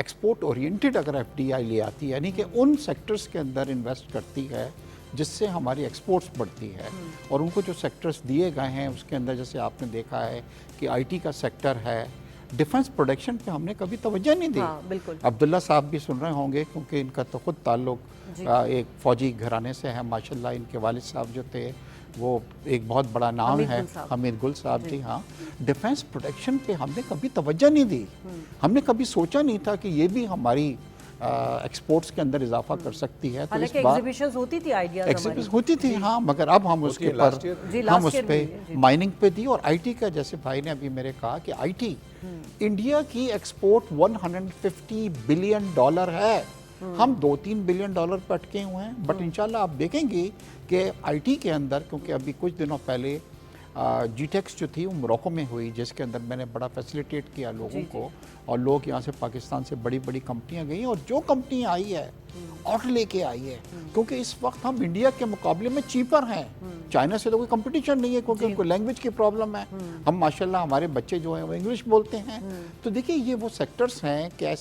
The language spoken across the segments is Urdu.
ایکسپورٹ اورینٹڈ اگر ایف ڈی آئی لے آتی ہے یعنی کہ ان سیکٹرز کے اندر انویسٹ کرتی ہے جس سے ہماری ایکسپورٹس بڑھتی ہے، اور ان کو جو سیکٹرز دیے گئے ہیں اس کے اندر جیسے آپ نے دیکھا ہے کہ آئی ٹی کا سیکٹر ہے، ڈیفنس پروڈکشن پہ ہم نے کبھی توجہ نہیں دی۔ بالکل عبداللہ صاحب بھی سن رہے ہوں گے کیونکہ ان کا تو خود تعلق ایک فوجی گھرانے سے ہے ماشاءاللہ، ان کے والد صاحب جو تھے وہ ایک بہت بڑا نام ہے، حمید گل صاحب جی ہاں۔ ڈیفنس پروڈکشن پہ ہم نے کبھی توجہ نہیں دی، ہم نے کبھی سوچا نہیں تھا کہ یہ بھی ہماری ایکسپورٹس کے اندر اضافہ کر سکتی ہے۔ تو اس بار ایگزیبیشنز ہوتی تھی، آئیڈیاز ایگزیبیشن ہوتی تھی ہاں، مگر اب ہم اس کے پر ہم اس پہ مائننگ پہ دی، اور آئی ٹی کا جیسے بھائی نے ابھی میرے کہا کہ آئی ٹی انڈیا کی ایکسپورٹ $150 بلین ہے، ہم $2-3 بلین پہ اٹکے ہوئے ہیں، بٹ انشاءاللہ آپ دیکھیں گے کہ آئی ٹی کے اندر، کیونکہ ابھی کچھ دنوں پہلے جی ٹیکس جو تھی وہ موروکو میں ہوئی، جس کے اندر میں نے بڑا فیسیلیٹیٹ کیا لوگوں کو، اور لوگ یہاں سے پاکستان سے بڑی بڑی کمپنیاں گئی ہیں، اور جو کمپنی آئی ہے آرڈر لے کے آئی ہے، کیونکہ اس وقت ہم انڈیا کے مقابلے میں چیپر ہیں، چائنا سے تو کوئی کمپٹیشن نہیں ہے کیونکہ ان کو لینگویج کی پرابلم ہے، ہم ماشاءاللہ ہمارے بچے جو ہیں وہ انگلش بولتے ہیں۔ تو دیکھیں یہ وہ سیکٹرز ہیں کہ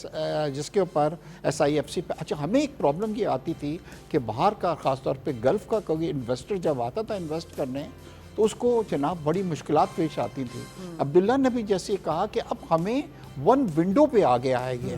جس کے اوپر ایس آئی ایف سی پہ اچھا ہمیں ایک پرابلم یہ آتی تھی کہ باہر کا خاص طور پہ گلف کا کوئی انویسٹر جب آتا تھا انویسٹ کرنے تو اس کو جناب بڑی مشکلات پیش آتی تھی۔ عبداللہ نے بھی جیسے کہا کہ اب ہمیں ون ونڈو پہ آ گیا ہے یہ